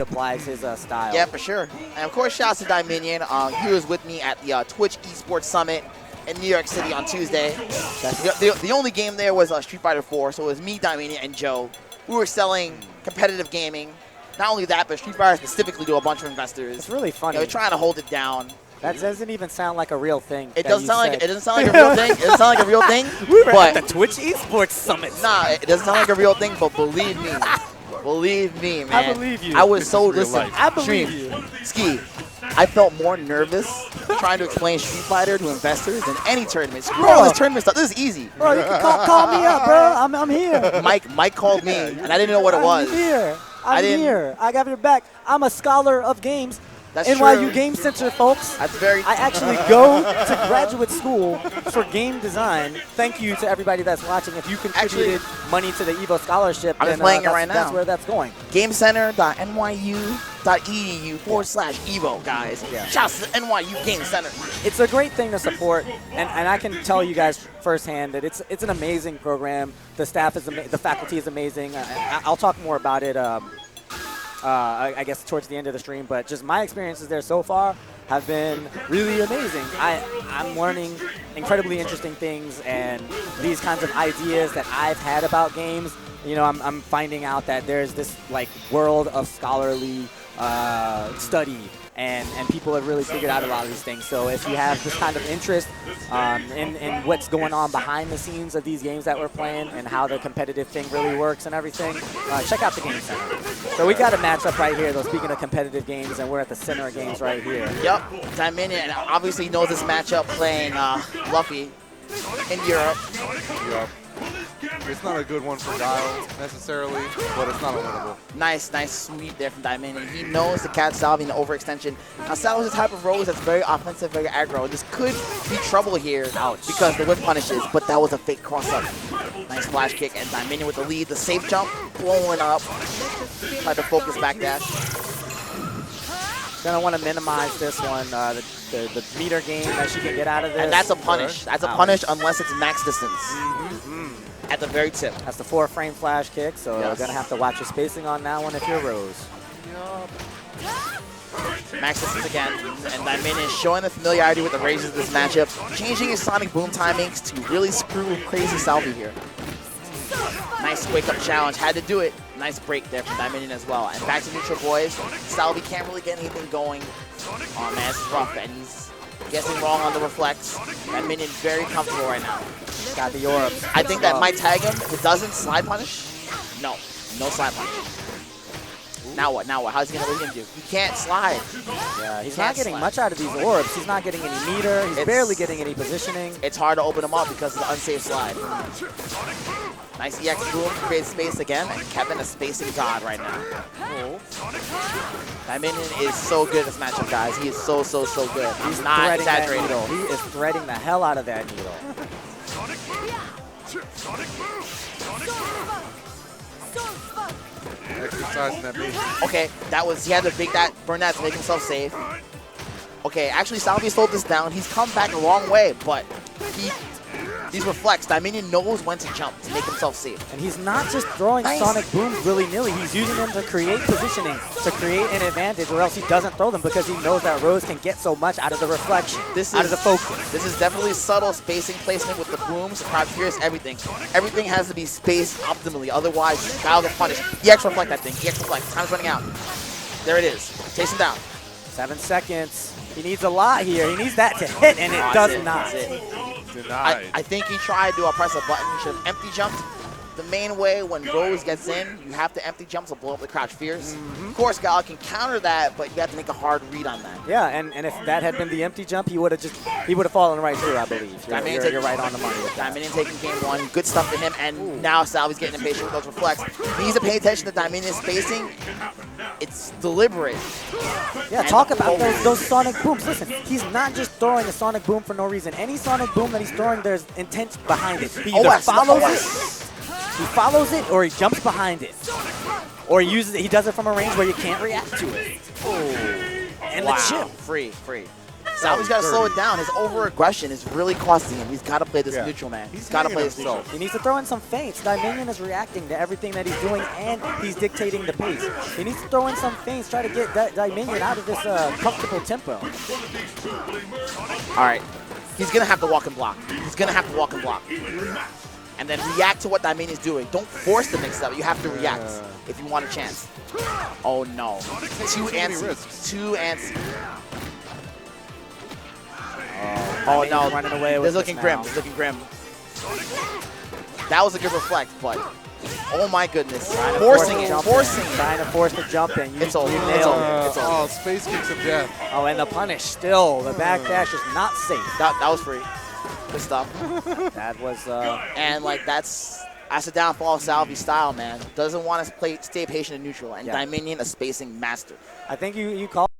applies his style. Yeah, for sure. And of course, shouts to Dieminion. He was with me at the Twitch Esports Summit in New York City on Tuesday. The only game there was Street Fighter 4, so it was me, Dieminion, and Joe. We were selling competitive gaming. Not only that, but Street Fighter specifically to a bunch of investors. It's really funny. We're trying to hold it down. That doesn't even sound like a real thing. It doesn't sound like a real thing. It doesn't sound like a real thing. We were at the Twitch Esports Summit. Nah, it doesn't sound like a real thing. But believe me, man. I believe you. I was so listen. I believe you. Ski. I felt more nervous trying to explain Street Fighter to investors than any tournament. Screw all this tournament stuff. This is easy. Bro, you can call me up, bro. I'm here. Mike called me, and I didn't know what it was. I'm here. I'm here. I got your back. I'm a scholar of games. That's NYU true. Game Center, folks. That's very. I actually go to graduate school for game design. Thank you to everybody that's watching. If you contributed money to the EVO scholarship, I'm just playing it right now. That's where that's going. GameCenter.nyu.edu/EVO, guys. Yeah. Shouts to NYU Game Center. It's a great thing to support, and I can tell you guys firsthand that it's an amazing program. The staff is the faculty is amazing. I'll talk more about it. I guess towards the end of the stream, but just my experiences there so far have been really amazing. I'm learning incredibly interesting things, and these kinds of ideas that I've had about games, you know, I'm finding out that there's this like world of scholarly study, and people have really figured out a lot of these things. So if you have this kind of interest in what's going on behind the scenes of these games that we're playing and how the competitive thing really works and everything, check out the Game Center. So we got a matchup right here, though, speaking of competitive games, and we're at the center of games right here. Yep, Dieminion obviously knows this matchup playing Luffy in Europe. Yep. It's not a good one for Dial necessarily, but it's not unwinnable. Nice sweep there from Dieminion. He knows the catch Salvi and the overextension. Now Salvi is the type of Rose that's very offensive, very aggro. This could be trouble here because the whip punishes, but that was a fake cross-up. Nice flash kick, and Dieminion with the lead. The safe jump, blowing up. Tried to focus back dash. Gonna want to minimize this one, the meter gain that she can get out of this. And that's a punish. That's a punish unless it's max distance. At the very tip. That's the 4-frame flash kick, so you're going to have to watch your spacing on that one if you're Rose. Max distance again, and Dieminion is showing the familiarity with the raises of this matchup, changing his sonic boom timings to really screw crazy Salvi here. Nice wake-up challenge, had to do it. Nice break there from Dieminion as well. And back to neutral, boys. Salvi can't really get anything going. Oh man, this is rough, and he's guessing wrong on the reflex. Dieminion very comfortable right now. Got the orbs. I think that might tag him. If it doesn't, slide punish? No slide punish. Now what? How's he gonna do? He can't slide. Yeah, he's not getting much out of these orbs. He's not getting any meter. He's barely getting any positioning. It's hard to open him up because of the unsafe slide. Nice EX boom, creates space again, and Kevin is spacing God right now. Dieminion is so good at this matchup, guys. He is so good. I'm not exaggerating. He is threading the hell out of that needle. Exercising that base. Okay, he had to burn that to make himself safe. Okay, actually Salvi slowed this down. He's come back a long way, but these reflects. Dieminion knows when to jump to make himself safe. And he's not just throwing sonic booms willy-nilly. He's using them to create positioning, to create an advantage, or else he doesn't throw them because he knows that Rose can get so much out of the reflection, out of the focus. This is definitely subtle spacing placement with the booms, crowd fierce, everything. Everything has to be spaced optimally, otherwise Kyle gets punished. EX reflect that thing. EX reflect. Time's running out. There it is. Chase him down. 7 seconds. He needs a lot here. He needs that to hit, and it does not. I think he tried to press a button. He should have empty jumped. The main way when Rose gets in, you have to empty jump to blow up the crouch fierce. Of course, Gal can counter that, but you have to make a hard read on that. Yeah, and if that had been the empty jump, he would have fallen right through, I believe. You're right on the money. Dieminion taking game one. Good stuff to him, and now Salvi's getting impatient with those reflects. He needs to pay attention to Dieminion spacing. It's deliberate. Yeah, talk about those sonic booms. Listen, he's not just throwing a sonic boom for no reason. Any sonic boom that he's throwing, there's intent behind it. He either follows it, or he jumps behind it, or he does it from a range where you can't react to it. And the chip. Free. Salvi's got to slow it down. His over-aggression is really costing him. He's got to play this neutral, man. He's got to play this neutral. He needs to throw in some feints. Dieminion is reacting to everything that he's doing, and he's dictating the pace. He needs to throw in some feints, try to get Dieminion out of this comfortable tempo. All right. He's going to have to walk and block. He's going to have to walk and block. And then react to what Dieminion is doing. Don't force the mix-up. You have to react if you want a chance. Oh, no. Too antsy. Too antsy. Oh, no. Running away with This looking grim. This looking grim. That was a good reflect, but oh my goodness. Forcing it. Trying to force the jump in. It's over. Oh, space kicks of death. Oh, and the punish still. The back dash is not safe. That was free. Good stuff. That was... And, like, that's a downfall of Salvi's style, man. Doesn't want to stay patient and neutral. And Dieminion, a spacing master. I think you called